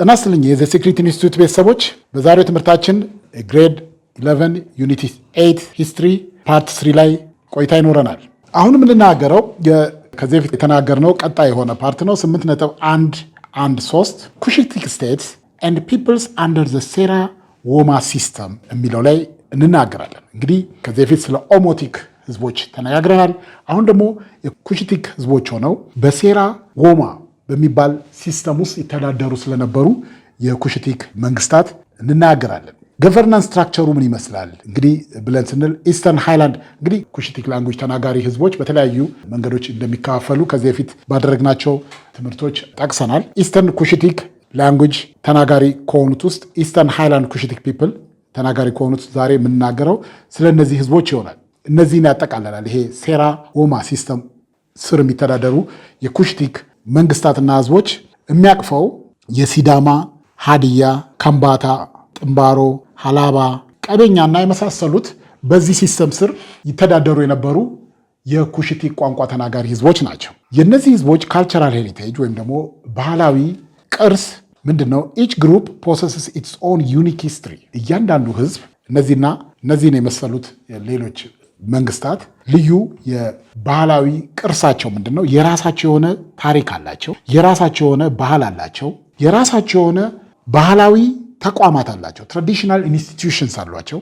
ጤና ይስጥልኝ የዘ ሴክሬት ኢንስቲትዩት ቤተሰቦች፣ በዛሬው ትምህርታችን ግሬድ 11 ዩኒቲ 8 ሂስትሪ ፓርት 3 ላይ ቆይታ ይኖረናል። አሁን የምንናገረው ከዚህ በፊት የተናገርነው ቀጣይ የሆነ ፓርት ነው። 8.113 ኩሽቲክ ስቴትስ ኤንድ ፒፕልስ አንደር ዘ ሴራ ዎማ ሲስተም የሚለው ላይ እንናገራለን። እንግዲህ ከዚህ በፊት ስለ ኦሞቲክ ህዝቦች ተነጋግረናል። አሁን ደግሞ የኩሽቲክ ህዝቦች ሆነው በሴራ ዎማ በሚባል ሲስተም ውስጥ ይተዳደሩ ስለነበሩ የኩሽቲክ መንግስታት እንናገራለን። ገቨርናንስ ስትራክቸሩ ምን ይመስላል እንግዲህ ብለን ስንል ኢስተርን ሃይላንድ እንግዲህ ኩሽቲክ ላንጉጅ ተናጋሪ ህዝቦች በተለያዩ መንገዶች እንደሚከፋፈሉ ከዚህ በፊት ባደረግናቸው ትምህርቶች ጠቅሰናል። ኢስተርን ኩሽቲክ ላንጉጅ ተናጋሪ ከሆኑት ውስጥ ኢስተርን ሃይላንድ ኩሽቲክ ፒፕል ተናጋሪ ከሆኑት ዛሬ የምንናገረው ስለ እነዚህ ህዝቦች ይሆናል። እነዚህን ያጠቃልላል። ይሄ ሴራ ዎማ ሲስተም ስር የሚተዳደሩ የኩሽቲክ መንግስታትና ህዝቦች የሚያቅፈው የሲዳማ፣ ሀዲያ፣ ከምባታ፣ ጥምባሮ፣ ሀላባ፣ ቀቤኛና የመሳሰሉት በዚህ ሲስተም ስር ይተዳደሩ የነበሩ የኩሽቲክ ቋንቋ ተናጋሪ ህዝቦች ናቸው። የእነዚህ ህዝቦች ካልቸራል ሄሪቴጅ ወይም ደግሞ ባህላዊ ቅርስ ምንድነው? ኢች ግሩፕ ፖሰስስ ኢትስ ኦን ዩኒክ ሂስትሪ። እያንዳንዱ ህዝብ እነዚህን የመሰሉት ሌሎች መንግስታት ልዩ የባህላዊ ቅርሳቸው ምንድነው? የራሳቸው የሆነ ታሪክ አላቸው። የራሳቸው የሆነ ባህል አላቸው። የራሳቸው የሆነ ባህላዊ ተቋማት አላቸው። ትራዲሽናል ኢንስቲትዩሽንስ አሏቸው።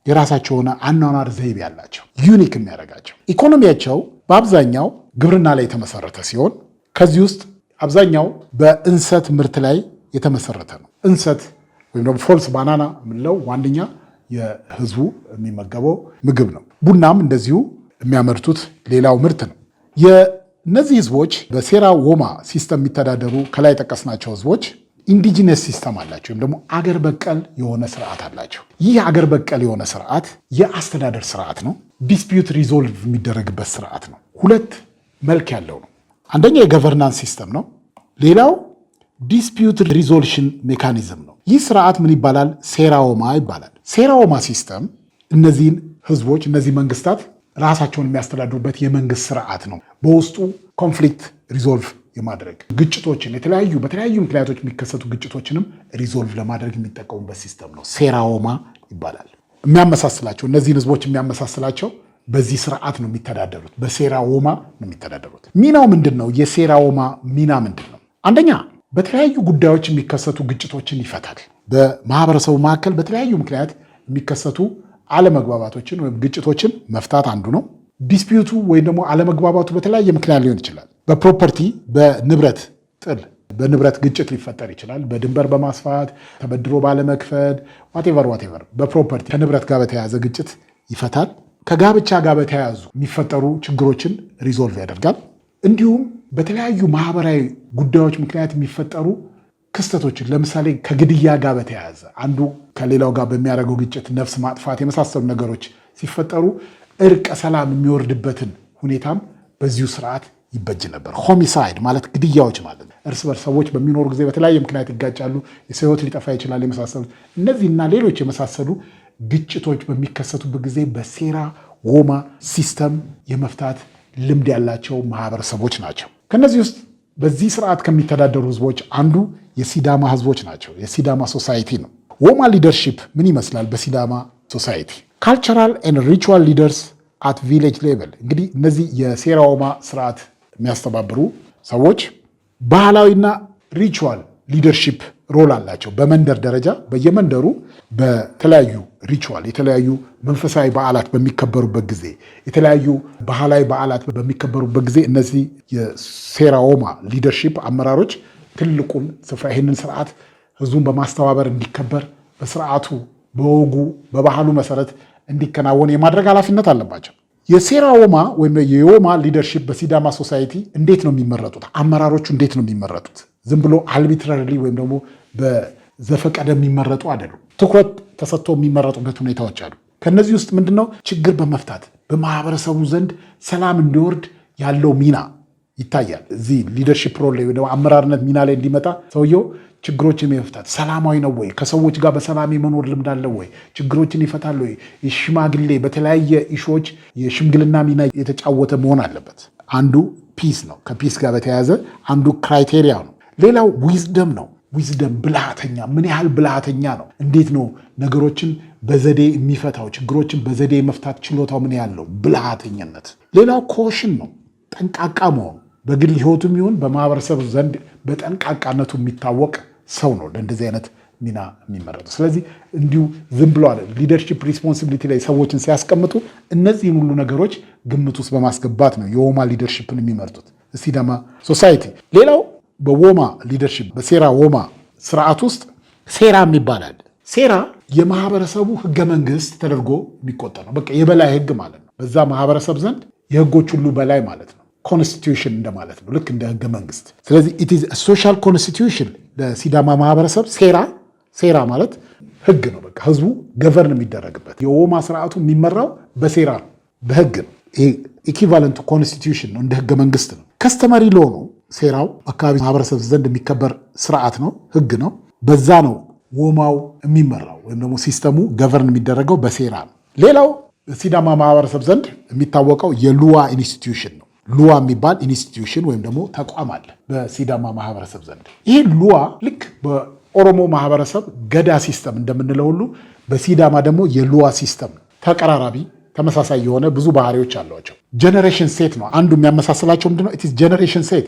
የራሳቸው የሆነ አኗኗር ዘይቤ አላቸው። ዩኒክ የሚያደርጋቸው ኢኮኖሚያቸው በአብዛኛው ግብርና ላይ የተመሰረተ ሲሆን ከዚህ ውስጥ አብዛኛው በእንሰት ምርት ላይ የተመሰረተ ነው። እንሰት ወይም ደግሞ ፎልስ ባናና የምንለው ዋነኛ የህዝቡ የሚመገበው ምግብ ነው። ቡናም እንደዚሁ የሚያመርቱት ሌላው ምርት ነው። የእነዚህ ህዝቦች በሴራ ዎማ ሲስተም የሚተዳደሩ ከላይ የጠቀስናቸው ህዝቦች ኢንዲጂነስ ሲስተም አላቸው ወይም ደግሞ አገር በቀል የሆነ ስርዓት አላቸው። ይህ አገር በቀል የሆነ ስርዓት የአስተዳደር ስርዓት ነው። ዲስፒዩት ሪዞልቭ የሚደረግበት ስርዓት ነው። ሁለት መልክ ያለው ነው። አንደኛ የገቨርናንስ ሲስተም ነው። ሌላው ዲስፒዩት ሪዞሉሽን ሜካኒዝም ነው። ይህ ስርዓት ምን ይባላል? ሴራ ዎማ ይባላል። ሴራ ዎማ ሲስተም እነዚህን ህዝቦች እነዚህ መንግስታት ራሳቸውን የሚያስተዳድሩበት የመንግስት ስርዓት ነው። በውስጡ ኮንፍሊክት ሪዞልቭ የማድረግ ግጭቶችን በተለያዩ ምክንያቶች የሚከሰቱ ግጭቶችንም ሪዞልቭ ለማድረግ የሚጠቀሙበት ሲስተም ነው። ሴራ ዎማ ይባላል። የሚያመሳስላቸው እነዚህን ህዝቦች የሚያመሳስላቸው በዚህ ስርዓት ነው የሚተዳደሩት። በሴራ ዎማ ነው የሚተዳደሩት። ሚናው ምንድን ነው? የሴራ ዎማ ሚና ምንድን ነው? አንደኛ በተለያዩ ጉዳዮች የሚከሰቱ ግጭቶችን ይፈታል። በማህበረሰቡ መካከል በተለያዩ ምክንያት የሚከሰቱ አለመግባባቶችን ወይም ግጭቶችን መፍታት አንዱ ነው። ዲስፒዩቱ ወይም ደግሞ አለመግባባቱ በተለያየ ምክንያት ሊሆን ይችላል። በፕሮፐርቲ በንብረት ጥል በንብረት ግጭት ሊፈጠር ይችላል። በድንበር በማስፋት ተበድሮ ባለመክፈል ዋቴቨር በፕሮፐርቲ ከንብረት ጋር በተያያዘ ግጭት ይፈታል። ከጋብቻ ጋር በተያያዙ የሚፈጠሩ ችግሮችን ሪዞልቭ ያደርጋል። እንዲሁም በተለያዩ ማህበራዊ ጉዳዮች ምክንያት የሚፈጠሩ ክስተቶችን ለምሳሌ ከግድያ ጋር በተያያዘ አንዱ ከሌላው ጋር በሚያደርገው ግጭት ነፍስ ማጥፋት የመሳሰሉ ነገሮች ሲፈጠሩ እርቀ ሰላም የሚወርድበትን ሁኔታም በዚሁ ስርዓት ይበጅ ነበር። ሆሚሳይድ ማለት ግድያዎች ማለት ነው። እርስ በርስ ሰዎች በሚኖሩ ጊዜ በተለያየ ምክንያት ይጋጫሉ። የሰው ሕይወት ሊጠፋ ይችላል። የመሳሰሉት እነዚህና ሌሎች የመሳሰሉ ግጭቶች በሚከሰቱበት ጊዜ በሴራ ዎማ ሲስተም የመፍታት ልምድ ያላቸው ማህበረሰቦች ናቸው። ከነዚህ ውስጥ በዚህ ስርዓት ከሚተዳደሩ ህዝቦች አንዱ የሲዳማ ህዝቦች ናቸው። የሲዳማ ሶሳይቲ ነው። ዎማ ሊደርሺፕ ምን ይመስላል? በሲዳማ ሶሳይቲ ካልቸራል ኤንድ ሪቹዋል ሊደርስ አት ቪሌጅ ሌቨል። እንግዲህ እነዚህ የሴራ ዎማ ስርዓት የሚያስተባብሩ ሰዎች ባህላዊና ሪቹዋል ሊደርሺፕ ሮል አላቸው። በመንደር ደረጃ በየመንደሩ በተለያዩ ሪቹዋል የተለያዩ መንፈሳዊ በዓላት በሚከበሩበት ጊዜ የተለያዩ ባህላዊ በዓላት በሚከበሩበት ጊዜ እነዚህ የሴራ ዎማ ሊደርሺፕ አመራሮች ትልቁን ስፍራ ይህንን ስርዓት ህዝቡን በማስተባበር እንዲከበር በስርዓቱ በወጉ በባህሉ መሰረት እንዲከናወን የማድረግ ኃላፊነት አለባቸው። የሴራ ዎማ ወይም የዎማ ሊደርሺፕ በሲዳማ ሶሳይቲ እንዴት ነው የሚመረጡት? አመራሮቹ እንዴት ነው የሚመረጡት? ዝም ብሎ አልቢትራሪ ወይም ደግሞ በዘፈቀደ የሚመረጡ አይደሉም። ትኩረት ተሰጥቶ የሚመረጡበት ሁኔታዎች አሉ። ከነዚህ ውስጥ ምንድነው? ችግር በመፍታት በማህበረሰቡ ዘንድ ሰላም እንዲወርድ ያለው ሚና ይታያል። እዚህ ሊደርሺፕ ሮል ላይ ወይ አመራርነት ሚና ላይ እንዲመጣ ሰውየው ችግሮችን የመፍታት ሰላማዊ ነው ወይ? ከሰዎች ጋር በሰላም የመኖር ልምድ አለው ወይ? ችግሮችን ይፈታል ወይ? የሽማግሌ በተለያየ ኢሹዎች የሽምግልና ሚና የተጫወተ መሆን አለበት። አንዱ ፒስ ነው። ከፒስ ጋር በተያያዘ አንዱ ክራይቴሪያ ነው። ሌላው ዊዝደም ነው። ዊዝደም ብልሃተኛ፣ ምን ያህል ብልሃተኛ ነው? እንዴት ነው ነገሮችን በዘዴ የሚፈታው? ችግሮችን በዘዴ የመፍታት ችሎታው ምን ያህል ነው? ብልሃተኝነት። ሌላው ኮሽን ነው፣ ጠንቃቃ መሆኑ። በግል ህይወቱም ይሁን በማህበረሰብ ዘንድ በጠንቃቃነቱ የሚታወቅ ሰው ነው ለእንደዚህ አይነት ሚና የሚመረጡ። ስለዚህ እንዲሁ ዝም ብሎ አለ ሊደርሺፕ ሪስፖንሲቢሊቲ ላይ ሰዎችን ሲያስቀምጡ እነዚህን ሁሉ ነገሮች ግምት ውስጥ በማስገባት ነው የዎማ ሊደርሺፕን የሚመርጡት ሲዳማ ሶሳይቲ። ሌላው በዎማ ሊደርሺፕ በሴራ ዎማ ስርዓት ውስጥ ሴራ የሚባላል። ሴራ የማህበረሰቡ ህገ መንግስት ተደርጎ የሚቆጠር ነው። በቃ የበላይ ህግ ማለት ነው። በዛ ማህበረሰብ ዘንድ የህጎች ሁሉ በላይ ማለት ነው። ኮንስቲቱሽን እንደማለት ነው፣ ልክ እንደ ህገ መንግስት። ስለዚህ ኢት ኢዝ ሶሻል ኮንስቲቱሽን ለሲዳማ ማህበረሰብ። ሴራ ማለት ህግ ነው። በቃ ህዝቡ ገቨርን የሚደረግበት። የዎማ ስርዓቱ የሚመራው በሴራ ነው፣ በህግ ነው። ይሄ ኢኪቫለንቱ ኮንስቲቱሽን ነው፣ እንደ ህገ መንግስት ነው። ከስተመሪ ሎ ነው ሴራው። አካባቢ ማህበረሰብ ዘንድ የሚከበር ስርዓት ነው፣ ህግ ነው። በዛ ነው ዎማው የሚመራው ወይም ደግሞ ሲስተሙ ገቨርን የሚደረገው በሴራ ነው። ሌላው ሲዳማ ማህበረሰብ ዘንድ የሚታወቀው የሉዋ ኢንስቲትዩሽን ነው። ሉዋ የሚባል ኢንስቲትዩሽን ወይም ደግሞ ተቋም አለ በሲዳማ ማህበረሰብ ዘንድ። ይህ ሉዋ ልክ በኦሮሞ ማህበረሰብ ገዳ ሲስተም እንደምንለው ሁሉ በሲዳማ ደግሞ የሉዋ ሲስተም ተቀራራቢ ተመሳሳይ የሆነ ብዙ ባህሪዎች አሏቸው። ጀነሬሽን ሴት ነው አንዱ የሚያመሳስላቸው። ምንድነው? ኢትስ ጀነሬሽን ሴት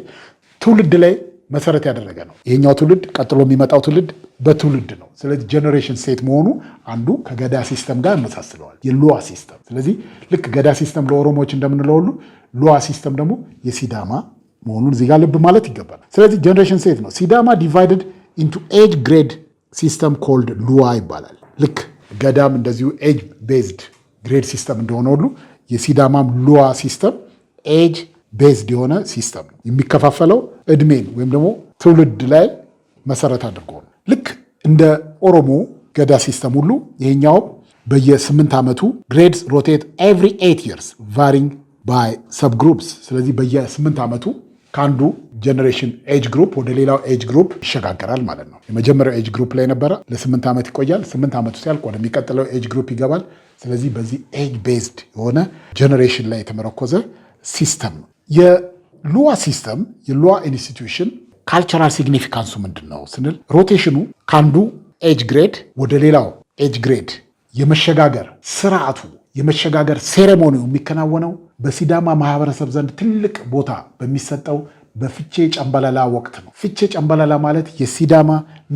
ትውልድ ላይ መሰረት ያደረገ ነው። ይሄኛው ትውልድ ቀጥሎ የሚመጣው ትውልድ በትውልድ ነው። ስለዚህ ጀነሬሽን ሴት መሆኑ አንዱ ከገዳ ሲስተም ጋር ያመሳስለዋል፣ የሉዋ ሲስተም። ስለዚህ ልክ ገዳ ሲስተም ለኦሮሞዎች እንደምንለው ሁሉ ሉዋ ሲስተም ደግሞ የሲዳማ መሆኑን እዚህ ጋር ልብ ማለት ይገባል። ስለዚህ ጀነሬሽን ሴት ነው። ሲዳማ ዲቫይድድ ኢንቱ ኤጅ ግሬድ ሲስተም ኮልድ ሉዋ ይባላል። ልክ ገዳም እንደዚሁ ኤጅ ቤዝድ ግሬድ ሲስተም እንደሆነ ሁሉ የሲዳማም ሉዋ ሲስተም ኤጅ ቤዝድ የሆነ ሲስተም ነው። የሚከፋፈለው እድሜን ወይም ደግሞ ትውልድ ላይ መሰረት አድርጎ ነው። ልክ እንደ ኦሮሞ ገዳ ሲስተም ሁሉ ይሄኛውም በየ8 ዓመቱ ግሬድስ ሮቴት ኤቭሪ 8 years ቫሪንግ ባይ ሰብ ግሩፕስ። ስለዚህ በየ8 ዓመቱ ከአንዱ ጀኔሬሽን ኤጅ ግሩፕ ወደ ሌላው ኤጅ ግሩፕ ይሸጋገራል ማለት ነው። የመጀመሪያው ኤጅ ግሩፕ ላይ ነበረ፣ ለ8 ዓመት ይቆያል። 8 ዓመቱ ሲያልቅ ወደሚቀጥለው ኤጅ ግሩፕ ይገባል። ስለዚህ በዚህ ኤጅ ቤዝድ የሆነ ጀኔሬሽን ላይ የተመረኮዘ ሲስተም ነው። የሉዋ ሲስተም የሉዋ ኢንስቲትዩሽን ካልቸራል ሲግኒፊካንሱ ምንድን ነው ስንል ሮቴሽኑ ከአንዱ ኤጅ ግሬድ ወደ ሌላው ኤጅ ግሬድ የመሸጋገር ስርዓቱ የመሸጋገር ሴሬሞኒው የሚከናወነው በሲዳማ ማህበረሰብ ዘንድ ትልቅ ቦታ በሚሰጠው በፍቼ ጨምበላላ ወቅት ነው። ፍቼ ጨምበላላ ማለት የሲዳማ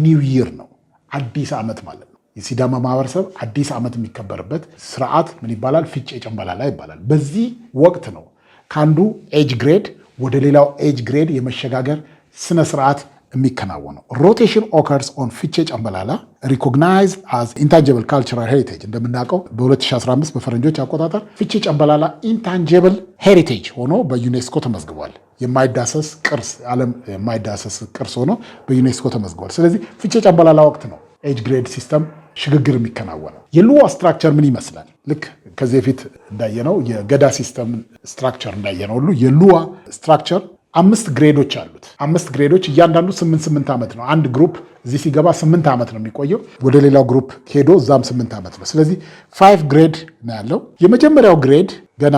ኒው ይር ነው፣ አዲስ ዓመት ማለት ነው። የሲዳማ ማህበረሰብ አዲስ ዓመት የሚከበርበት ስርዓት ምን ይባላል? ፍቼ ጨምበላላ ይባላል። በዚህ ወቅት ነው ከአንዱ ኤጅ ግሬድ ወደ ሌላው ኤጅ ግሬድ የመሸጋገር ስነ ስርዓት የሚከናወነው። ሮቴሽን ኦከርስ ኦን ፍቼ ጨምበላላ ሪኮግናይዝድ አዝ ኢንታንጂብል ካልቸራል ሄሪቴጅ። እንደምናውቀው በ2015 በፈረንጆች አቆጣጠር ፍቼ ጨምበላላ ኢንታንጂብል ሄሪቴጅ ሆኖ በዩኔስኮ ተመዝግቧል። የማይዳሰስ ቅርስ፣ ዓለም የማይዳሰስ ቅርስ ሆኖ በዩኔስኮ ተመዝግቧል። ስለዚህ ፍቼ ጨምበላላ ወቅት ነው ኤጅ ግሬድ ሲስተም ሽግግር የሚከናወነው። የሉዋ ስትራክቸር ምን ይመስላል? ልክ ከዚህ በፊት እንዳየነው የገዳ ሲስተም ስትራክቸር እንዳየነው ሁሉ የሉዋ ስትራክቸር 5 ግሬዶች አሉት። 5 ግሬዶች እያንዳንዱ 8 ዓመት ነው። አንድ ግሩፕ እዚህ ሲገባ 8 ዓመት ነው የሚቆየው። ወደ ሌላው ግሩፕ ሄዶ እዛም 8 ዓመት ነው። ስለዚህ 5 ግሬድ ነው ያለው። የመጀመሪያው ግሬድ ገና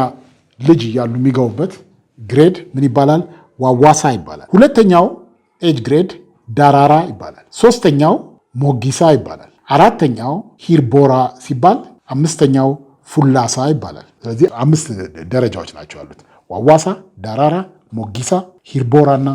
ልጅ እያሉ የሚገቡበት ግሬድ ምን ይባላል? ዋዋሳ ይባላል። ሁለተኛው ኤጅ ግሬድ ዳራራ ይባላል። ሶስተኛው ሞጊሳ ይባላል። አራተኛው ሂርቦራ ሲባል፣ አምስተኛው ፉላሳ ይባላል። ስለዚህ 5 ደረጃዎች ናቸው ያሉት። ዋዋሳ፣ ዳራራ፣ ሞጊሳ፣ ሂርቦራና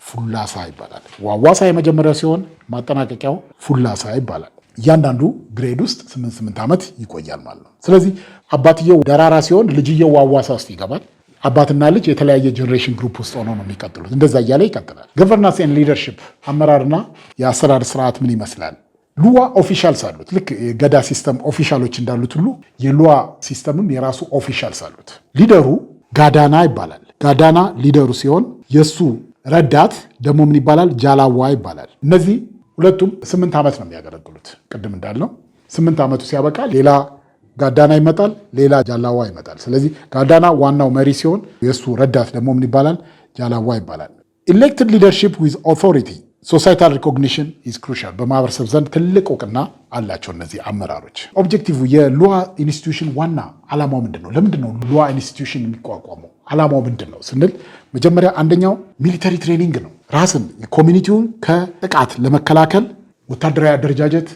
ፉላሳ ይባላል። ዋዋሳ የመጀመሪያው ሲሆን ማጠናቀቂያው ፉላሳ ይባላል። እያንዳንዱ ግሬድ ውስጥ 8 ዓመት ይቆያል ማለት ነው። ስለዚህ አባትየው ዳራራ ሲሆን ልጅየው ዋዋሳ ውስጥ ይገባል። አባትና ልጅ የተለያየ ጀኔሬሽን ግሩፕ ውስጥ ሆነው ነው የሚቀጥሉት። እንደዛ እያለ ይቀጥላል። ገቨርናንስ ኤንድ ሊደርሺፕ አመራርና የአሰራር ስርዓት ምን ይመስላል? ሉዋ ኦፊሻልስ አሉት። ልክ የገዳ ሲስተም ኦፊሻሎች እንዳሉት ሁሉ የሉዋ ሲስተምም የራሱ ኦፊሻልስ አሉት። ሊደሩ ጋዳና ይባላል። ጋዳና ሊደሩ ሲሆን የእሱ ረዳት ደግሞ ምን ይባላል? ጃላዋ ይባላል። እነዚህ ሁለቱም 8 ዓመት ነው የሚያገለግሉት። ቅድም እንዳልነው 8 ዓመቱ ሲያበቃ ሌላ ጋዳና ይመጣል፣ ሌላ ጃላዋ ይመጣል። ስለዚህ ጋዳና ዋናው መሪ ሲሆን የእሱ ረዳት ደግሞ ምን ይባላል? ጃላዋ ይባላል። ኢሌክትድ ሊደርሺፕ ዊዝ ኦቶሪቲ ሶሳይታል ሪኮግኒሽን ኢዝ ክሩሻል። በማህበረሰብ ዘንድ ትልቅ እውቅና አላቸው እነዚህ አመራሮች። ኦብጀክቲቭ የሉዋ ኢንስቲትዩሽን ዋና ዓላማው ምንድን ነው? ለምንድን ነው ሉዋ ኢንስቲትዩሽን የሚቋቋመው? ዓላማው ምንድን ነው ስንል መጀመሪያ አንደኛው ሚሊተሪ ትሬኒንግ ነው። ራስን ኮሚኒቲውን ከጥቃት ለመከላከል ወታደራዊ አደረጃጀት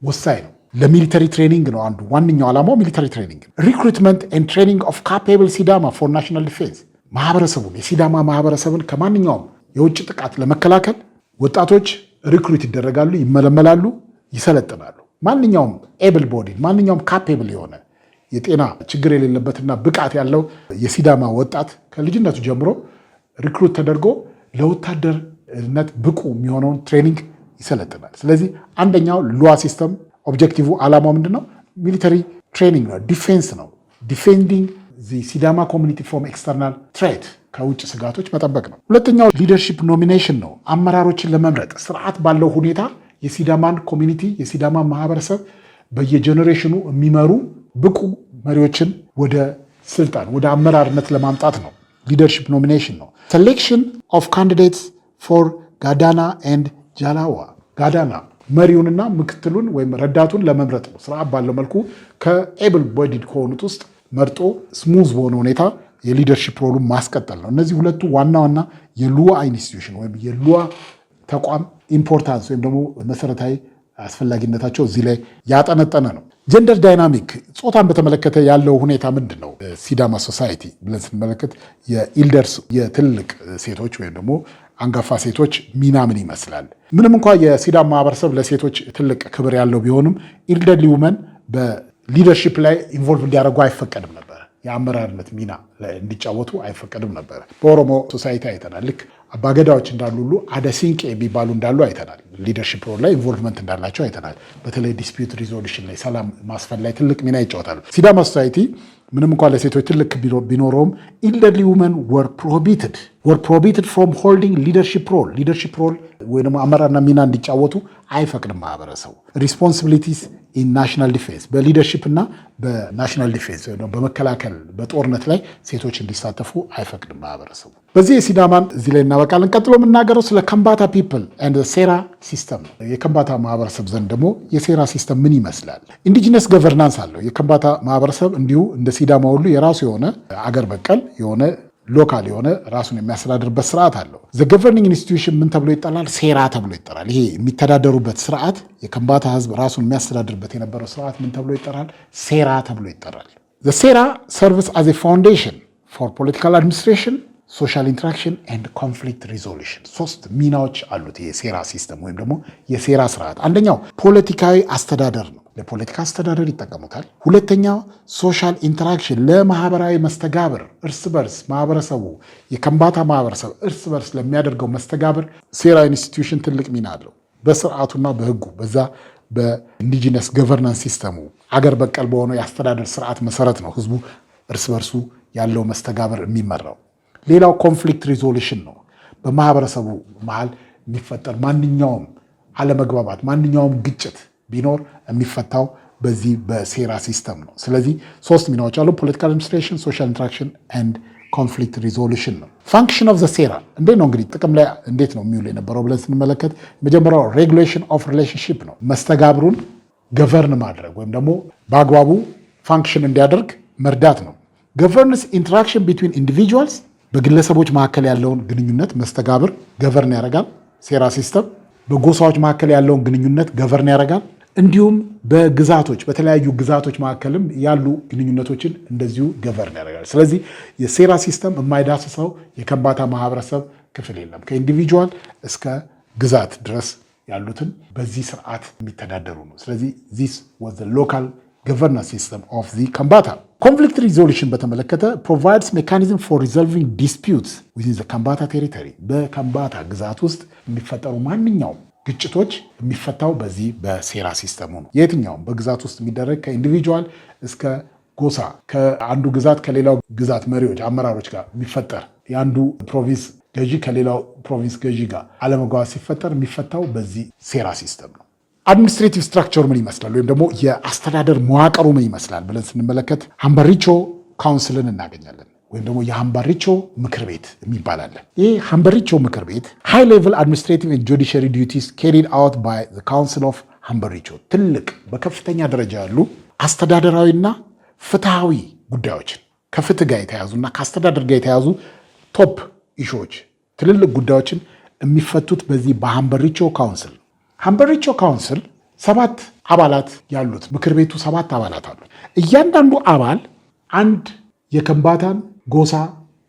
ወሳኝ ነው። ለሚሊተሪ ትሬኒንግ ነው አንዱ ዋነኛው ዓላማው ሚሊተሪ ትሬኒንግ። ሪክሩትመንት ኤንድ ትሬኒንግ ኦፍ ካፔብል ሲዳማ ፎር ናሽናል ዲፌንስ። ማህበረሰቡን የሲዳማ ማህበረሰብን ከማንኛውም የውጭ ጥቃት ለመከላከል ወጣቶች ሪክሩት ይደረጋሉ፣ ይመለመላሉ፣ ይሰለጥናሉ። ማንኛውም ኤብል ቦዲ ማንኛውም ካፔብል የሆነ የጤና ችግር የሌለበትና ብቃት ያለው የሲዳማ ወጣት ከልጅነቱ ጀምሮ ሪክሩት ተደርጎ ለወታደርነት ብቁ የሚሆነውን ትሬኒንግ ይሰለጥናል። ስለዚህ አንደኛው ሉዋ ሲስተም ኦብጀክቲቭ ዓላማው ምንድነው? ሚሊተሪ ትሬኒንግ ነው፣ ዲፌንስ ነው። ዲፌንዲንግ ሲዳማ ኮሚኒቲ ፍሮም ኤክስተርናል ትሬት፣ ከውጭ ስጋቶች መጠበቅ ነው። ሁለተኛው ሊደርሺፕ ኖሚኔሽን ነው፣ አመራሮችን ለመምረጥ ስርዓት ባለው ሁኔታ የሲዳማን ኮሚኒቲ የሲዳማ ማህበረሰብ በየጀኔሬሽኑ የሚመሩ ብቁ መሪዎችን ወደ ስልጣን ወደ አመራርነት ለማምጣት ነው። ሊደርሺፕ ኖሚኔሽን ነው። ሴሌክሽን ኦፍ ካንዲዴትስ ፎር ጋዳና ኤንድ ጃላዋ። ጋዳና መሪውንና ምክትሉን ወይም ረዳቱን ለመምረጥ ነው። ስርዓት ባለው መልኩ ከኤብል ቦዲድ ከሆኑት ውስጥ መርጦ ስሙዝ በሆነ ሁኔታ የሊደርሺፕ ሮሉን ማስቀጠል ነው። እነዚህ ሁለቱ ዋና ዋና የሉዋ ኢንስቲትዩሽን ወይም የሉዋ ተቋም ኢምፖርታንስ ወይም ደግሞ መሰረታዊ አስፈላጊነታቸው እዚህ ላይ ያጠነጠነ ነው። ጀንደር ዳይናሚክ፣ ጾታን በተመለከተ ያለው ሁኔታ ምንድን ነው? ሲዳማ ሶሳይቲ ብለን ስንመለከት የኢልደርስ የትልቅ ሴቶች ወይም ደግሞ አንጋፋ ሴቶች ሚና ምን ይመስላል? ምንም እንኳ የሲዳማ ማህበረሰብ ለሴቶች ትልቅ ክብር ያለው ቢሆንም ኢልደርሊ ውመን በሊደርሺፕ ላይ ኢንቮልቭ እንዲያደርጉ አይፈቀድም ነበር። የአመራርነት ሚና እንዲጫወቱ አይፈቀድም ነበር። በኦሮሞ ሶሳይቲ አይተናል። ልክ አባገዳዎች እንዳሉ ሁሉ አደሲንቄ የሚባሉ እንዳሉ አይተናል። ሊደርሺፕ ሮል ላይ ኢንቮልቭመንት እንዳላቸው አይተናል። በተለይ ዲስፒዩት ሪዞሉሽን ላይ ሰላም ማስፈን ላይ ትልቅ ሚና ይጫወታሉ። ሲዳማ ሶሳይቲ ምንም እንኳን ለሴቶች ትልቅ ቢኖረውም ኢልደርሊ ውመን ወር ፕሮሂቢትድ ፍሮም ሆልዲንግ ሊደርሺፕ ሮል ወይ ደግሞ አመራርና ሚና እንዲጫወቱ አይፈቅድም ማህበረሰቡ። ሪስፖንሲቢሊቲስ ኢን ናሽናል ዲፌንስ፣ በሊደርሺፕ እና በናሽናል ዲፌንስ በመከላከል በጦርነት ላይ ሴቶች እንዲሳተፉ አይፈቅድም ማህበረሰቡ። በዚህ የሲዳማን እዚህ ላይ እናበቃለን። ቀጥሎ የምናገረው ስለ ከምባታ ፒፕል ኤንድ ሴራ ሲስተም ነው። የከምባታ ማህበረሰብ ዘንድ ደግሞ የሴራ ሲስተም ምን ይመስላል? ኢንዲጂነስ ገቨርናንስ አለው። የከምባታ ማህበረሰብ እንዲሁ እንደ ሲዳማ ሁሉ የራሱ የሆነ አገር በቀል የሆነ ሎካል የሆነ ራሱን የሚያስተዳድርበት ስርዓት አለው። ዘ ገቨርኒንግ ኢንስቲትዩሽን ምን ተብሎ ይጠራል? ሴራ ተብሎ ይጠራል። ይሄ የሚተዳደሩበት ስርዓት የከምባታ ህዝብ ራሱን የሚያስተዳድርበት የነበረው ስርዓት ምን ተብሎ ይጠራል? ሴራ ተብሎ ይጠራል። ዘ ሴራ ሰርቭስ አዝ ኤ ፋውንዴሽን ፎር ፖለቲካል አድሚኒስትሬሽን ሶሻል ኢንተራክሽን ኤንድ ኮንፍሊክት ሪዞሉሽን። 3 ሚናዎች አሉት የሴራ ሲስተም ወይም ደግሞ የሴራ ስርዓት። አንደኛው ፖለቲካዊ አስተዳደር ነው። ለፖለቲካ አስተዳደር ይጠቀሙታል። ሁለተኛው ሶሻል ኢንተራክሽን፣ ለማህበራዊ መስተጋብር እርስ በርስ ማህበረሰቡ የከምባታ ማህበረሰብ እርስ በርስ ለሚያደርገው መስተጋብር ሴራ ኢንስቲትዩሽን ትልቅ ሚና አለው። በስርዓቱና በህጉ በዛ በኢንዲጂነስ ገቨርናንስ ሲስተሙ አገር በቀል በሆነው የአስተዳደር ስርዓት መሰረት ነው ህዝቡ እርስ በርሱ ያለው መስተጋብር የሚመራው። ሌላው ኮንፍሊክት ሪዞሉሽን ነው። በማህበረሰቡ መሃል የሚፈጠር ማንኛውም አለመግባባት ማንኛውም ግጭት ቢኖር የሚፈታው በዚህ በሴራ ሲስተም ነው። ስለዚህ 3 ሚናዎች አሉ። ፖለቲካል አድሚኒስትሬሽን፣ ሶሻል ኢንተራክሽን ኤንድ ኮንፍሊክት ሪዞሉሽን ነው። ፋንክሽን ኦፍ ዘ ሴራ እንዴት ነው እንግዲህ ጥቅም ላይ እንዴት ነው የሚውል የነበረው ብለን ስንመለከት መጀመሪያው ሬጉሌሽን ኦፍ ሪሌሽንሺፕ ነው። መስተጋብሩን ገቨርን ማድረግ ወይም ደግሞ በአግባቡ ፋንክሽን እንዲያደርግ መርዳት ነው። ገቨርንስ ኢንተራክሽን ቢትዊን ኢንዲቪጁዋልስ፣ በግለሰቦች መካከል ያለውን ግንኙነት መስተጋብር ገቨርን ያደርጋል ሴራ ሲስተም። በጎሳዎች መካከል ያለውን ግንኙነት ገቨርን ያደርጋል። እንዲሁም በግዛቶች በተለያዩ ግዛቶች መካከልም ያሉ ግንኙነቶችን እንደዚሁ ገቨርን ያደርጋል። ስለዚህ የሴራ ሲስተም የማይዳስሰው የከምባታ ማህበረሰብ ክፍል የለም። ከኢንዲቪጁዋል እስከ ግዛት ድረስ ያሉትን በዚህ ስርዓት የሚተዳደሩ ነው። ስለዚህ ዚስ ዋዝ ዘ ሎካል ገቨርናንስ ሲስተም ኦፍ ዚ ከምባታ። ኮንፍሊክት ሪዞሉሽን በተመለከተ ፕሮቫይድስ ሜካኒዝም ፎር ሪዞልቪንግ ዲስፒዩትስ ዊዝን ዘ ከምባታ ቴሪቶሪ። በከምባታ ግዛት ውስጥ የሚፈጠሩ ማንኛውም ግጭቶች የሚፈታው በዚህ በሴራ ሲስተሙ ነው። የትኛውም በግዛት ውስጥ የሚደረግ ከኢንዲቪጁዋል እስከ ጎሳ ከአንዱ ግዛት ከሌላው ግዛት መሪዎች አመራሮች ጋር የሚፈጠር የአንዱ ፕሮቪንስ ገዢ ከሌላው ፕሮቪንስ ገዢ ጋር አለመግባባት ሲፈጠር የሚፈታው በዚህ ሴራ ሲስተም ነው። አድሚኒስትሬቲቭ ስትራክቸር ምን ይመስላል ወይም ደግሞ የአስተዳደር መዋቅሩ ምን ይመስላል ብለን ስንመለከት ሀምበሪቾ ካውንስልን እናገኛለን። ወይም ደግሞ የሃምበሪቾ ምክር ቤት የሚባል አለ። ይህ ሃምበሪቾ ምክር ቤት ሃይ ሌቭል አድሚኒስትሬቲቭ ኤንድ ጁዲሻሪ ዲዩቲስ ካሪድ አውት ባይ ዘ ካውንስል ኦፍ ሃምበሪቾ፣ ትልቅ በከፍተኛ ደረጃ ያሉ አስተዳደራዊና ፍትሃዊ ጉዳዮችን ከፍትህ ጋር የተያዙና ከአስተዳደር ጋር የተያዙ ቶፕ ኢሹዎች ትልልቅ ጉዳዮችን የሚፈቱት በዚህ በሃምበሪቾ ካውንስል። ሃምበሪቾ ካውንስል 7 አባላት ያሉት ምክር ቤቱ 7 አባላት አሉት። እያንዳንዱ አባል አንድ የከምባታን ጎሳ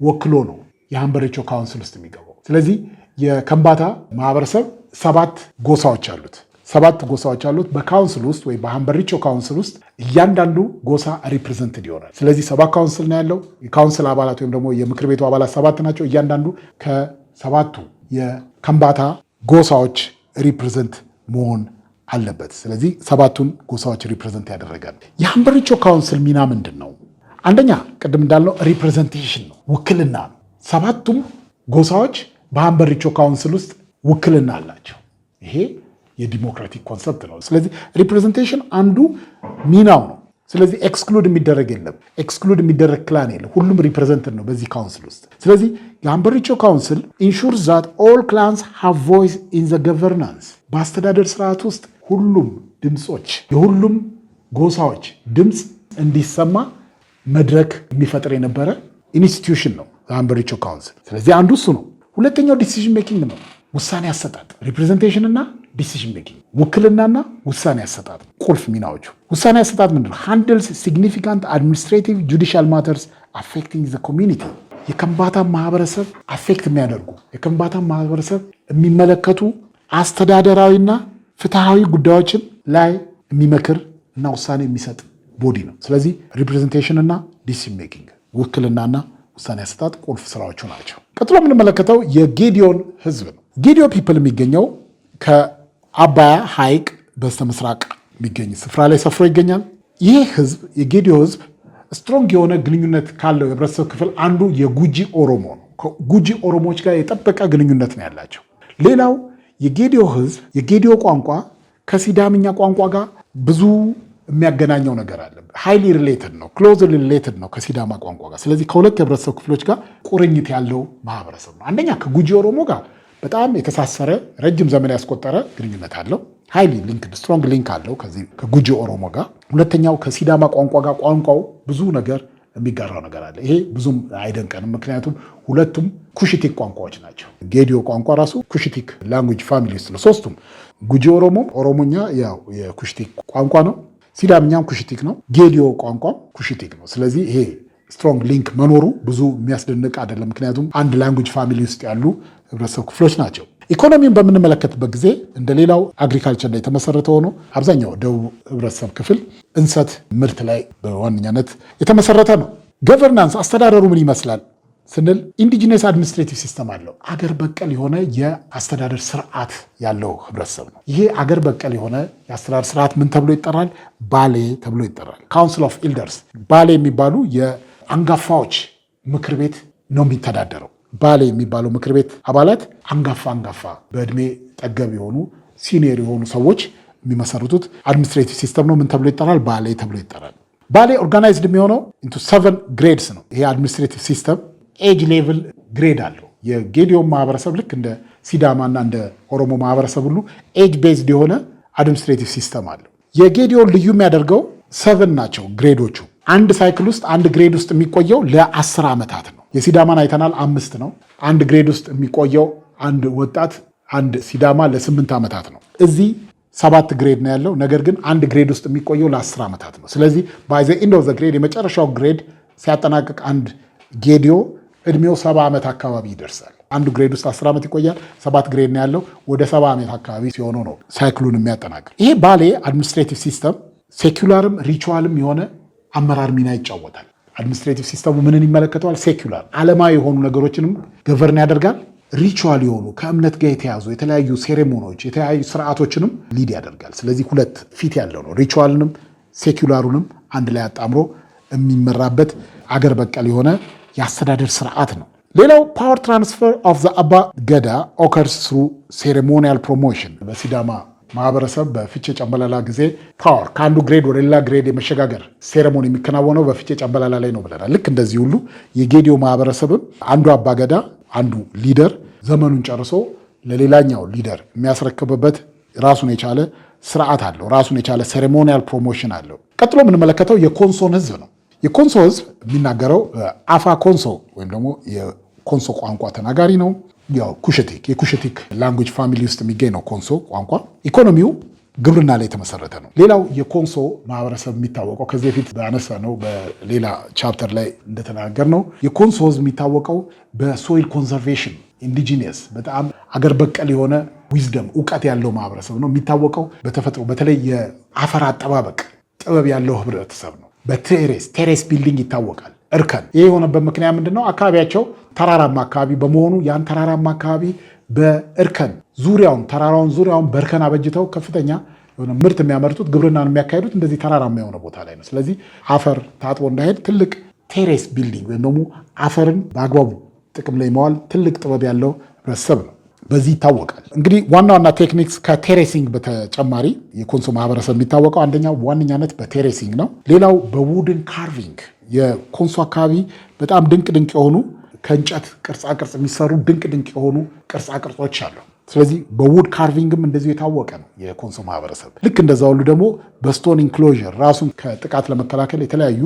ወክሎ ነው የሃምበሪቾ ካውንስል ውስጥ የሚገባው። ስለዚህ የከምባታ ማህበረሰብ 7 ጎሳዎች አሉት። 7 ጎሳዎች አሉት። በካውንስል ውስጥ ወይ በሃምበሪቾ ካውንስል ውስጥ እያንዳንዱ ጎሳ ሪፕሬዘንትድ ይሆናል። ስለዚህ 7 ካውንስል ነው ያለው። የካውንስል አባላት ወይም ደግሞ የምክር ቤቱ አባላት 7 ናቸው። እያንዳንዱ ከ7ቱ የከምባታ ጎሳዎች ሪፕሬዘንት መሆን አለበት። ስለዚህ 7ቱን ጎሳዎች ሪፕሬዘንት ያደረጋል። የሃምበሪቾ ካውንስል ሚና ምንድን ነው? አንደኛ ቅድም እንዳልነው ሪፕሬዘንቴሽን ነው፣ ውክልና ነው። 7ቱም ጎሳዎች በሃምበሪቾ ካውንስል ውስጥ ውክልና አላቸው። ይሄ የዲሞክራቲክ ኮንሰፕት ነው። ስለዚህ ሪፕሬዘንቴሽን አንዱ ሚናው ነው። ስለዚህ ኤክስክሉድ የሚደረግ የለም፣ ኤክስክሉድ የሚደረግ ክላን የለም። ሁሉም ሪፕሬዘንትድ ነው በዚህ ካውንስል ውስጥ። ስለዚህ የሃምበሪቾ ካውንስል ኢንሹርስ ዛት ኦል ክላንስ ሃቭ ቮይስ ኢን ዘ ገቨርናንስ፣ በአስተዳደር ስርዓት ውስጥ ሁሉም ድምፆች የሁሉም ጎሳዎች ድምፅ እንዲሰማ መድረክ የሚፈጥር የነበረ ኢንስቲትዩሽን ነው ሃምበሪቾ ካውንስል። ስለዚህ አንዱ እሱ ነው። ሁለተኛው ዲሲዥን ሜኪንግ ነው፣ ውሳኔ አሰጣጥ። ሪፕሬዘንቴሽን እና ዲሲዥን ሜኪንግ፣ ውክልናና ውሳኔ አሰጣጥ ቁልፍ ሚናዎቹ። ውሳኔ አሰጣጥ ምንድን ነው? ሃንድልስ ሲግኒፊካንት አድሚኒስትሬቲቭ ጁዲሻል ማተርስ አፌክቲንግ ዘ ኮሚኒቲ፣ የከምባታ ማህበረሰብ አፌክት የሚያደርጉ የከምባታ ማህበረሰብ የሚመለከቱ አስተዳደራዊና ፍትሃዊ ጉዳዮችን ላይ የሚመክር እና ውሳኔ የሚሰጥ ቦዲ ነው። ስለዚህ ሪፕሬዘንቴሽን እና ዲሲዥን ሜኪንግ፣ ውክልናና ውሳኔ አሰጣጥ ቁልፍ ስራዎቹ ናቸው። ቀጥሎ የምንመለከተው የጌዲዮን ህዝብ ነው። ጌዲዮ ፒፕል የሚገኘው ከአባያ ሐይቅ በስተ ምስራቅ የሚገኝ ስፍራ ላይ ሰፍሮ ይገኛል። ይህ ህዝብ የጌዲዮ ህዝብ ስትሮንግ የሆነ ግንኙነት ካለው የህብረተሰብ ክፍል አንዱ የጉጂ ኦሮሞ ነው። ከጉጂ ኦሮሞዎች ጋር የጠበቀ ግንኙነት ነው ያላቸው። ሌላው የጌዲዮ ህዝብ የጌዲዮ ቋንቋ ከሲዳምኛ ቋንቋ ጋር ብዙ የሚያገናኘው ነገር አለ። ሃይሊ ሪሌትድ ነው፣ ክሎዝ ሪሌትድ ነው ከሲዳማ ቋንቋ ጋር። ስለዚህ ከሁለት የህብረተሰብ ክፍሎች ጋር ቁርኝት ያለው ማህበረሰብ ነው። አንደኛ ከጉጂ ኦሮሞ ጋር በጣም የተሳሰረ ረጅም ዘመን ያስቆጠረ ግንኙነት አለው። ሃይሊ ሊንክድ ስትሮንግ ሊንክ አለው ከዚህ ከጉጂ ኦሮሞ ጋር። ሁለተኛው ከሲዳማ ቋንቋ ጋር ቋንቋው ብዙ ነገር የሚጋራው ነገር አለ። ይሄ ብዙም አይደንቀንም፣ ምክንያቱም ሁለቱም ኩሽቲክ ቋንቋዎች ናቸው። ጌዲዮ ቋንቋ ራሱ ኩሽቲክ ላንጉጅ ፋሚሊ ውስጥ ነው። ሶስቱም ጉጂ ኦሮሞ፣ ኦሮሞኛ ያው የኩሽቲክ ቋንቋ ነው፣ ሲዳምኛም ኩሽቲክ ነው፣ ጌዲዮ ቋንቋም ኩሽቲክ ነው። ስለዚህ ይሄ ስትሮንግ ሊንክ መኖሩ ብዙ የሚያስደንቅ አይደለም፣ ምክንያቱም አንድ ላንጉጅ ፋሚሊ ውስጥ ያሉ ህብረተሰብ ክፍሎች ናቸው። ኢኮኖሚውን በምንመለከትበት ጊዜ እንደሌላው አግሪካልቸር ላይ የተመሰረተ ሆኖ አብዛኛው ደቡብ ህብረተሰብ ክፍል እንሰት ምርት ላይ በዋነኛነት የተመሰረተ ነው። ገቨርናንስ አስተዳደሩ ምን ይመስላል ስንል ኢንዲጂነስ አድሚኒስትሬቲቭ ሲስተም አለው። አገር በቀል የሆነ የአስተዳደር ስርዓት ያለው ህብረተሰብ ነው። ይሄ አገር በቀል የሆነ የአስተዳደር ስርዓት ምን ተብሎ ይጠራል? ባሌ ተብሎ ይጠራል። ካውንስል ኦፍ ኢልደርስ ባሌ የሚባሉ የአንጋፋዎች ምክር ቤት ነው የሚተዳደረው። ባሌ የሚባለው ምክር ቤት አባላት አንጋፋ በእድሜ ጠገብ የሆኑ ሲኒየር የሆኑ ሰዎች የሚመሰርቱት አድሚኒስትሬቲቭ ሲስተም ነው። ምን ተብሎ ይጠራል? ባሌ ተብሎ ይጠራል። ባሌ ኦርጋናይዝድ የሚሆነው ኢንቱ 7 ግሬድስ ነው። ይሄ አድሚኒስትሬቲቭ ሲስተም ኤጅ ሌቭል ግሬድ አለው። የጌዲዮ ማህበረሰብ ልክ እንደ ሲዳማና እንደ ኦሮሞ ማህበረሰብ ሁሉ ኤጅ ቤዝድ የሆነ አድሚኒስትሬቲቭ ሲስተም አለው። የጌዲዮን ልዩ የሚያደርገው 7 ናቸው ግሬዶቹ። አንድ ሳይክል ውስጥ አንድ ግሬድ ውስጥ የሚቆየው ለ10 ዓመታት ነው። የሲዳማን አይተናል፣ 5 ነው። አንድ ግሬድ ውስጥ የሚቆየው አንድ ወጣት አንድ ሲዳማ ለ8 ዓመታት ነው። እዚህ 7 ግሬድ ነው ያለው። ነገር ግን አንድ ግሬድ ውስጥ የሚቆየው ለ10 ዓመታት ነው። ስለዚህ ባይ ዘ ኤንድ ኦፍ ዘ ግሬድ የመጨረሻው ግሬድ ሲያጠናቅቅ አንድ ጌዲዮ እድሜው 70 ዓመት አካባቢ ይደርሳል። አንዱ ግሬድ ውስጥ 10 ዓመት ይቆያል። 7 ግሬድ ነው ያለው። ወደ 70 ዓመት አካባቢ ሲሆኑ ነው ሳይክሉን የሚያጠናቅቅ። ይሄ ባሌ አድሚኒስትሬቲቭ ሲስተም ሴኩላርም ሪቹዋልም የሆነ አመራር ሚና ይጫወታል። አድሚኒስትሬቲቭ ሲስተሙ ምንን ይመለከተዋል? ሴኩላር ዓለማዊ የሆኑ ነገሮችንም ገቨርን ያደርጋል። ሪቹዋል የሆኑ ከእምነት ጋር የተያዙ የተለያዩ ሴሬሞኒዎች፣ የተለያዩ ስርዓቶችንም ሊድ ያደርጋል። ስለዚህ ሁለት ፊት ያለው ነው። ሪቹዋልንም ሴኩላሩንም አንድ ላይ አጣምሮ የሚመራበት አገር በቀል የሆነ የአስተዳደር ስርዓት ነው። ሌላው ፓወር ትራንስፈር ኦፍ ዘ አባ ገዳ ኦከርስ ስሩ ሴሬሞኒያል ፕሮሞሽን። በሲዳማ ማህበረሰብ በፍቼ ጨምበላላ ጊዜ ፓወር ከአንዱ ግሬድ ወደ ሌላ ግሬድ የመሸጋገር ሴሬሞኒ የሚከናወነው በፍቼ ጨምበላላ ላይ ነው ብለናል። ልክ እንደዚህ ሁሉ የጌዲዮ ማህበረሰብም አንዱ አባገዳ አንዱ ሊደር ዘመኑን ጨርሶ ለሌላኛው ሊደር የሚያስረክብበት ራሱን የቻለ ስርዓት አለው። ራሱን የቻለ ሴሬሞኒያል ፕሮሞሽን አለው። ቀጥሎ የምንመለከተው የኮንሶን ህዝብ ነው። የኮንሶ ህዝብ የሚናገረው አፋ ኮንሶ ወይም ደግሞ የኮንሶ ቋንቋ ተናጋሪ ነው። ያው የኩሽቲክ ላንጉጅ ፋሚሊ ውስጥ የሚገኝ ነው ኮንሶ ቋንቋ። ኢኮኖሚው ግብርና ላይ የተመሰረተ ነው። ሌላው የኮንሶ ማህበረሰብ የሚታወቀው ከዚህ በፊት በአነሳ ነው በሌላ ቻፕተር ላይ እንደተናገር ነው የኮንሶ ህዝብ የሚታወቀው በሶይል ኮንዘርቬሽን ኢንዲጂኒየስ በጣም አገር በቀል የሆነ ዊዝደም እውቀት ያለው ማህበረሰብ ነው። የሚታወቀው በተፈጥሮ በተለይ የአፈር አጠባበቅ ጥበብ ያለው ህብረተሰብ ነው። በቴሬስ ቢልዲንግ ይታወቃል። እርከን ይህ የሆነበት ምክንያት ምንድነው? አካባቢያቸው ተራራማ አካባቢ በመሆኑ ያን ተራራማ አካባቢ በእርከን ተራራውን ዙሪያውን በእርከን አበጅተው ከፍተኛ የሆነ ምርት የሚያመርቱት ግብርናን የሚያካሂዱት እንደዚህ ተራራማ የሆነ ቦታ ላይ ነው። ስለዚህ አፈር ታጥቦ እንዳይሄድ ትልቅ ቴሬስ ቢልዲንግ ወይም ደግሞ አፈርን በአግባቡ ጥቅም ላይ መዋል ትልቅ ጥበብ ያለው ህብረተሰብ ነው። በዚህ ይታወቃል። እንግዲህ ዋና ዋና ቴክኒክስ ከቴሬሲንግ በተጨማሪ የኮንሶ ማህበረሰብ የሚታወቀው አንደኛው በዋነኛነት በቴሬሲንግ ነው። ሌላው በውድን ካርቪንግ የኮንሶ አካባቢ በጣም ድንቅ የሆኑ ከእንጨት ቅርጻቅርጽ የሚሰሩ ድንቅ የሆኑ ቅርጻቅርጾች አሉ። ስለዚህ በውድ ካርቪንግም እንደዚሁ የታወቀ ነው የኮንሶ ማህበረሰብ። ልክ እንደዛ ሁሉ ደግሞ በስቶን ኢንክሎዥር ራሱን ከጥቃት ለመከላከል የተለያዩ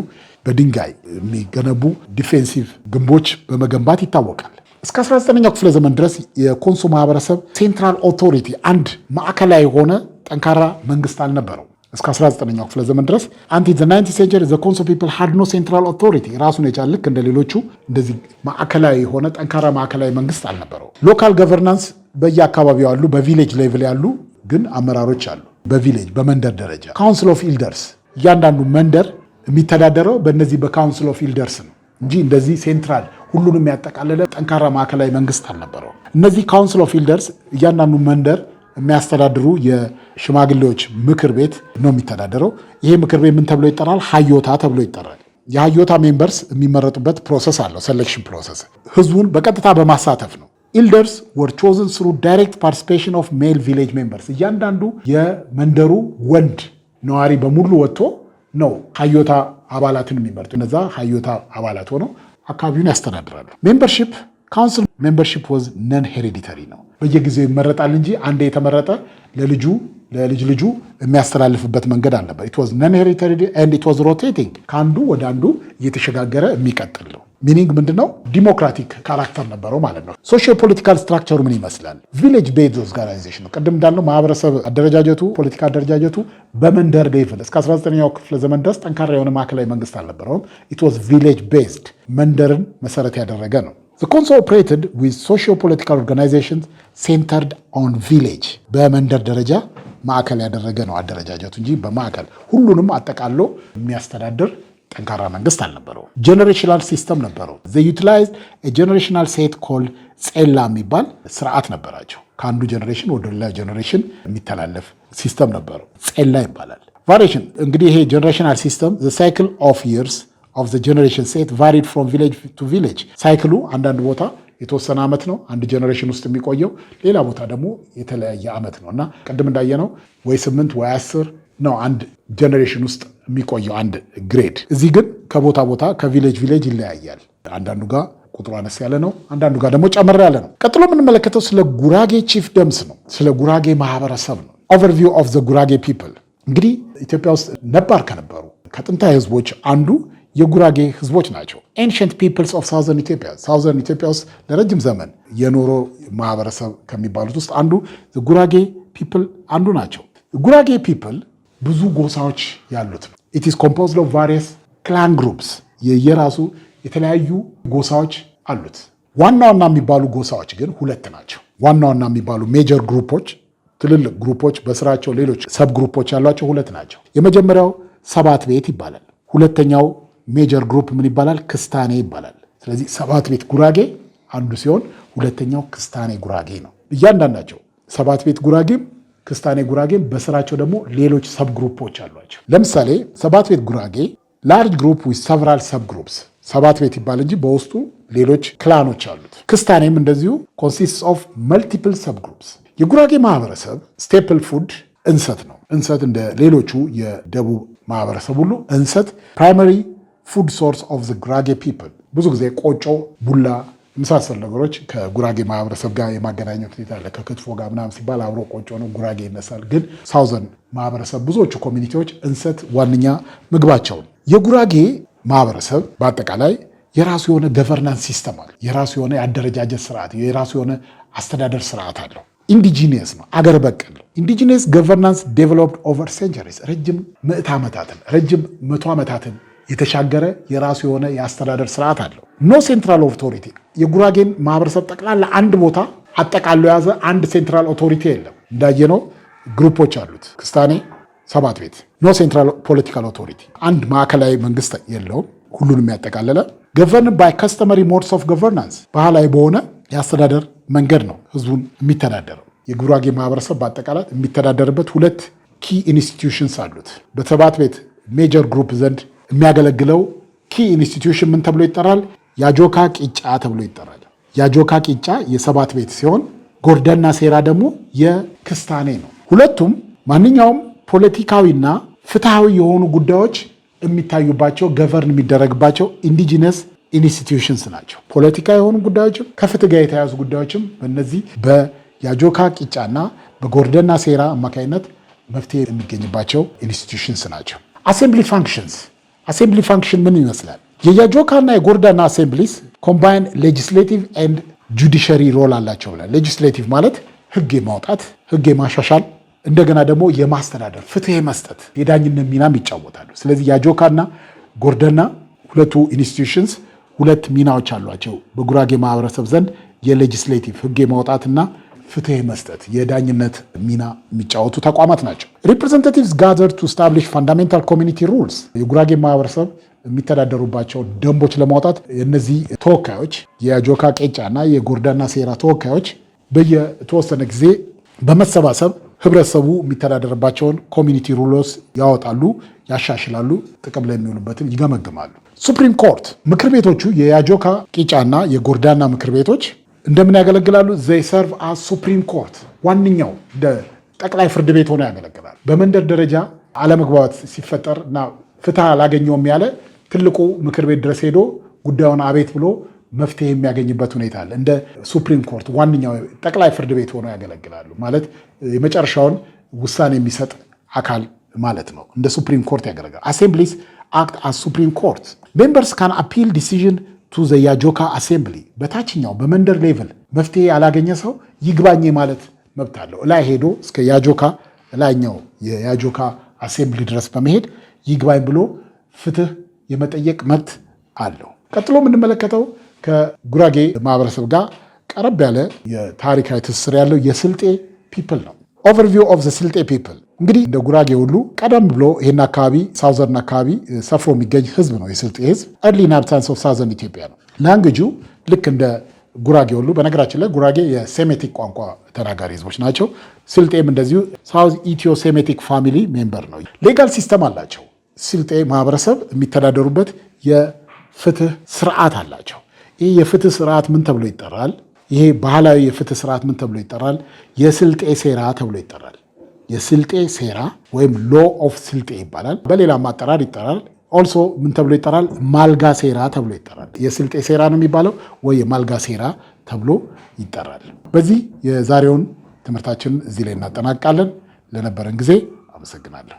በድንጋይ የሚገነቡ ዲፌንሲቭ ግንቦች በመገንባት ይታወቃል። እስከ 19ኛው ክፍለ ዘመን ድረስ የኮንሶ ማህበረሰብ ሴንትራል ኦቶሪቲ አንድ ማዕከላዊ የሆነ ጠንካራ መንግስት አልነበረው። እስከ 19ኛው ክፍለ ዘመን ድረስ አንቲል ዘ 19th century the Konso people had no central authority ራሱን የቻለ ልክ እንደ ሌሎቹ እንደዚህ ማዕከላዊ የሆነ ጠንካራ ማዕከላዊ መንግስት አልነበረው። ሎካል ገቨርናንስ በየአካባቢው ያሉ በቪሌጅ ሌቭል ያሉ ግን አመራሮች አሉ። በቪሌጅ በመንደር ደረጃ ካውንስል ኦፍ ኢልደርስ እያንዳንዱ መንደር የሚተዳደረው በእነዚህ በካውንስል ኦፍ ኢልደርስ ነው እንጂ እንደዚህ ሴንትራል ሁሉንም ያጠቃለለ ጠንካራ ማዕከላዊ መንግስት አልነበረው። እነዚህ ካውንስል ኦፍ ኢልደርስ እያንዳንዱ መንደር የሚያስተዳድሩ የሽማግሌዎች ምክር ቤት ነው የሚተዳደረው። ይሄ ምክር ቤት ምን ተብሎ ይጠራል? ሀዮታ ተብሎ ይጠራል። የሀዮታ ሜምበርስ የሚመረጡበት ፕሮሰስ አለው፣ ሴሌክሽን ፕሮሰስ። ህዝቡን በቀጥታ በማሳተፍ ነው። ኢልደርስ ወር ቾዝን ስሩ ዳይሬክት ፓርቲሲፔሽን ኦፍ ሜል ቪሌጅ ሜምበርስ። እያንዳንዱ የመንደሩ ወንድ ነዋሪ በሙሉ ወጥቶ ነው ሀዮታ አባላትን የሚመርጡ። እነዛ ሀዮታ አባላት ሆነው አካባቢውን ያስተዳድራሉ። ሜምበርሺፕ ካውንስል ሜምበርሺፕ ወዝ ነን ሄሬዲተሪ ነው። በየጊዜው ይመረጣል እንጂ አንዴ የተመረጠ ለልጅ ልጁ የሚያስተላልፍበት መንገድ አልነበር። ኢት ዋዝ ነን ሄሬዲተሪ ኤንድ ኢት ዋዝ ሮቴቲንግ፣ ከአንዱ ወደ አንዱ እየተሸጋገረ የሚቀጥል ነው። ሚኒንግ ምንድነው? ዲሞክራቲክ ካራክተር ነበረው ማለት ነው። ሶሺዮ ፖለቲካል ስትራክቸሩ ምን ይመስላል? ቪሌጅ ቤዝድ ኦርጋናይዜሽን ነው። ቅድም እንዳልነው ማህበረሰብ አደረጃጀቱ ፖለቲካ አደረጃጀቱ በመንደር ሌቭል እስከ 19ኛው ክፍለ ዘመን ድረስ ጠንካራ የሆነ ማዕከላዊ መንግስት አልነበረውም። ኢት ዋዝ ቪሌጅ ቤዝድ፣ መንደርን መሰረት ያደረገ ነው። The Konso operated with socio-political organizations centered on village. በመንደር ደረጃ ማዕከል ያደረገ ነው አደረጃጀቱ እንጂ በማዕከል ሁሉንም አጠቃሎ የሚያስተዳድር ጠንካራ መንግስት አልነበረው። ጀነሬሽናል ሲስተም ነበረው። they utilized a generational set called ጼላ የሚባል ስርዓት ነበራቸው። ከአንዱ ጀነሬሽን ወደ ሌላ ጀነሬሽን የሚተላለፍ ሲስተም ነበረው። ጼላ ይባላል። ቫሪዬሽን እንግዲህ ይሄ ጀነሬሽናል ሲስተም the cycle of years of the generation set varied from village to village። ሳይክሉ አንዳንድ ቦታ የተወሰነ ዓመት ነው አንድ ጀነሬሽን ውስጥ የሚቆየው፣ ሌላ ቦታ ደግሞ የተለያየ ዓመት ነው እና ቅድም እንዳየነው ወይ 8 ወይ 10 ነው አንድ ጀነሬሽን ውስጥ የሚቆየው አንድ ግሬድ። እዚህ ግን ከቦታ ቦታ ከቪሌጅ ቪሌጅ ይለያያል። አንዳንዱ ጋር ቁጥሩ አነስ ያለ ነው፣ አንዳንዱ ጋር ደግሞ ጨመር ያለ ነው። ቀጥሎ የምንመለከተው ስለ ጉራጌ ቺፍ ደምስ ነው፣ ስለ ጉራጌ ማህበረሰብ ነው። ኦቨርቪው ኦፍ ዘ ጉራጌ ፒፕል። እንግዲህ ኢትዮጵያ ውስጥ ነባር ከነበሩ ከጥንታዊ ህዝቦች አንዱ የጉራጌ ህዝቦች ናቸው። ኤንሸንት ፒፕልስ ኦፍ ሳውዘርን ኢትዮጵያ። ሳውዘርን ኢትዮጵያ ውስጥ ለረጅም ዘመን የኖሮ ማህበረሰብ ከሚባሉት ውስጥ አንዱ ጉራጌ ፒፕል አንዱ ናቸው። ጉራጌ ፒፕል ብዙ ጎሳዎች ያሉት ነው። ኢት ኢዝ ኮምፖዝድ ኦፍ ቫሪየስ ክላን ግሩፕስ። የየራሱ የተለያዩ ጎሳዎች አሉት። ዋና ዋና የሚባሉ ጎሳዎች ግን ሁለት ናቸው። ዋና ዋና የሚባሉ ሜጀር ግሩፖች፣ ትልልቅ ግሩፖች በስራቸው ሌሎች ሰብ ግሩፖች ያሏቸው ሁለት ናቸው። የመጀመሪያው ሰባት ቤት ይባላል። ሁለተኛው ሜጀር ግሩፕ ምን ይባላል? ክስታኔ ይባላል። ስለዚህ ሰባት ቤት ጉራጌ አንዱ ሲሆን ሁለተኛው ክስታኔ ጉራጌ ነው። እያንዳንዳቸው ሰባት ቤት ጉራጌም ክስታኔ ጉራጌም በስራቸው ደግሞ ሌሎች ሰብ ግሩፖች አሏቸው። ለምሳሌ ሰባት ቤት ጉራጌ ላርጅ ግሩፕ ዊዝ ሰቨራል ሰብ ግሩፕስ፣ ሰባት ቤት ይባል እንጂ በውስጡ ሌሎች ክላኖች አሉት። ክስታኔም እንደዚሁ ኮንሲስትስ ኦፍ መልቲፕል ሰብ ግሩፕስ። የጉራጌ ማህበረሰብ ስቴፕል ፉድ እንሰት ነው። እንሰት እንደ ሌሎቹ የደቡብ ማህበረሰብ ሁሉ እንሰት ፕራይመሪ ፉድ ሶርስ ኦፍ ዘ ጉራጌ ፒፕል። ብዙ ጊዜ ቆጮ፣ ቡላ የመሳሰሉ ነገሮች ከጉራጌ ማህበረሰብ ጋር የማገናኘት ሁኔታ አለ። ከክትፎ ጋር ምናምን ሲባል አብሮ ቆጮ ነው ጉራጌ ይነሳል። ግን ሳውዘን ማህበረሰብ ብዙዎቹ ኮሚኒቲዎች እንሰት ዋነኛ ምግባቸው ነው። የጉራጌ ማህበረሰብ በአጠቃላይ የራሱ የሆነ ገቨርናንስ ሲስተም አለ። የራሱ የሆነ የአደረጃጀት ስርዓት፣ የራሱ የሆነ አስተዳደር ስርዓት አለው። ኢንዲጂኒየስ ነው፣ አገር በቀል ነው። ኢንዲጂኒየስ ገቨርናንስ ዴቨሎፕድ ኦቨር ሴንቸሪስ፣ ረጅም ምዕት ዓመታትን ረጅም 100 ዓመታትን የተሻገረ የራሱ የሆነ የአስተዳደር ስርዓት አለው። ኖ ሴንትራል ኦቶሪቲ፣ የጉራጌን ማህበረሰብ ጠቅላላ አንድ ቦታ አጠቃሎ የያዘ አንድ ሴንትራል ኦቶሪቲ የለም። እንዳየነው ግሩፖች አሉት። ክስታኔ፣ ሰባት ቤት። ኖ ሴንትራል ፖለቲካል ኦቶሪቲ፣ አንድ ማዕከላዊ መንግስት የለውም፣ ሁሉንም ያጠቃለለ። ገቨርን ባይ ከስተመሪ ሞድስ ኦፍ ገቨርናንስ፣ ባህላዊ በሆነ የአስተዳደር መንገድ ነው ህዝቡን የሚተዳደረው። የጉራጌ ማህበረሰብ በአጠቃላይ የሚተዳደርበት 2 ኪ ኢንስቲትዩሽንስ አሉት። በሰባት ቤት ሜጀር ግሩፕ ዘንድ የሚያገለግለው ኪ ኢንስቲትዩሽን ምን ተብሎ ይጠራል? ያጆካ ቂጫ ተብሎ ይጠራል። ያጆካ ቂጫ የሰባት ቤት ሲሆን ጎርደና ሴራ ደግሞ የክስታኔ ነው። ሁለቱም ማንኛውም ፖለቲካዊና ፍትሐዊ የሆኑ ጉዳዮች የሚታዩባቸው ገቨርን የሚደረግባቸው ኢንዲጂነስ ኢንስቲትዩሽንስ ናቸው። ፖለቲካ የሆኑ ጉዳዮችም ከፍትህ ጋር የተያዙ ጉዳዮችም በእነዚህ በያጆካ ቂጫና በጎርደና ሴራ አማካኝነት መፍትሄ የሚገኝባቸው ኢንስቲትዩሽንስ ናቸው። አሴምብሊ ፋንክሽንስ፣ አሴምብሊ ፋንክሽን ምን ይመስላል? የያጆካና የጎርዳና አሴምብሊስ ኮምባይን ሌጂስሌቲቭ ኤንድ ጁዲሸሪ ሮል አላቸው ብለን። ሌጂስሌቲቭ ማለት ህግ የማውጣት ህግ የማሻሻል እንደገና ደግሞ የማስተዳደር ፍትህ የመስጠት የዳኝነት ሚናም ይጫወታሉ። ስለዚህ ያጆካና ጎርደና ሁለቱ ኢንስቲትዩሽንስ 2 ሚናዎች አሏቸው በጉራጌ ማህበረሰብ ዘንድ የሌጂስሌቲቭ ህግ የማውጣትና ፍትህ መስጠት የዳኝነት ሚና የሚጫወቱ ተቋማት ናቸው። ሪፕሬዘንታቲቭስ ጋዘር ቱ ስታብሊሽ ፋንዳሜንታል ኮሚኒቲ ሩልስ፣ የጉራጌ ማህበረሰብ የሚተዳደሩባቸው ደንቦች ለማውጣት እነዚህ ተወካዮች የያጆካ ቄጫና የጎርዳና ሴራ ተወካዮች በየተወሰነ ጊዜ በመሰባሰብ ህብረተሰቡ የሚተዳደርባቸውን ኮሚኒቲ ሩልስ ያወጣሉ፣ ያሻሽላሉ፣ ጥቅም ላይ የሚውሉበትን ይገመግማሉ። ሱፕሪም ኮርት፣ ምክር ቤቶቹ የያጆካ ቂጫና የጎርዳና ምክር ቤቶች እንደምን ያገለግላሉ? ዘይ ሰርቭ አስ ሱፕሪም ኮርት፣ ዋነኛው እንደ ጠቅላይ ፍርድ ቤት ሆነው ያገለግላሉ። በመንደር ደረጃ አለመግባባት ሲፈጠር እና ፍትህ አላገኘውም ያለ ትልቁ ምክር ቤት ድረስ ሄዶ ጉዳዩን አቤት ብሎ መፍትሄ የሚያገኝበት ሁኔታ አለ። እንደ ሱፕሪም ኮርት ዋነኛው ጠቅላይ ፍርድ ቤት ሆነው ያገለግላሉ። ማለት የመጨረሻውን ውሳኔ የሚሰጥ አካል ማለት ነው። እንደ ሱፕሪም ኮርት ያገለግላል። አሴምብሊስ አክት አስ ሱፕሪም ኮርት። ሜምበርስ ካን አፒል ዲሲዥን ቱ ዘ ያጆካ አሴምብሊ። በታችኛው በመንደር ሌቭል መፍትሄ ያላገኘ ሰው ይግባኝ ማለት መብት አለው። ላይ ሄዶ እስከ ያጆካ ላይኛው የያጆካ አሴምብሊ ድረስ በመሄድ ይግባኝ ብሎ ፍትህ የመጠየቅ መብት አለው። ቀጥሎ የምንመለከተው ከጉራጌ ማህበረሰብ ጋር ቀረብ ያለ የታሪካዊ ትስስር ያለው የስልጤ ፒፕል ነው። ኦቨርቪው ኦፍ ዘ ስልጤ ፒፕል። እንግዲህ እንደ ጉራጌ ሁሉ ቀደም ብሎ ይህን አካባቢ ሳውዘርን አካባቢ ሰፍሮ የሚገኝ ህዝብ ነው። የስልጤ ህዝብ ኤርሊ ኢንሃቢታንትስ ኦፍ ሳውዘርን ኢትዮጵያ ነው። ላንጉጁ ልክ እንደ ጉራጌ ሁሉ፣ በነገራችን ላይ ጉራጌ የሴሜቲክ ቋንቋ ተናጋሪ ህዝቦች ናቸው። ስልጤም እንደዚሁ ሳውዝ ኢትዮ ሴሜቲክ ፋሚሊ ሜምበር ነው። ሌጋል ሲስተም አላቸው። ስልጤ ማህበረሰብ የሚተዳደሩበት የፍትህ ስርዓት አላቸው። ይህ የፍትህ ስርዓት ምን ተብሎ ይጠራል? ይሄ ባህላዊ የፍትህ ስርዓት ምን ተብሎ ይጠራል? የስልጤ ሴራ ተብሎ ይጠራል። የስልጤ ሴራ ወይም ሎ ኦፍ ስልጤ ይባላል። በሌላም አጠራር ይጠራል። ኦልሶ ምን ተብሎ ይጠራል? ማልጋ ሴራ ተብሎ ይጠራል። የስልጤ ሴራ ነው የሚባለው ወይ የማልጋ ሴራ ተብሎ ይጠራል። በዚህ የዛሬውን ትምህርታችንን እዚህ ላይ እናጠናቅቃለን። ለነበረን ጊዜ አመሰግናለሁ።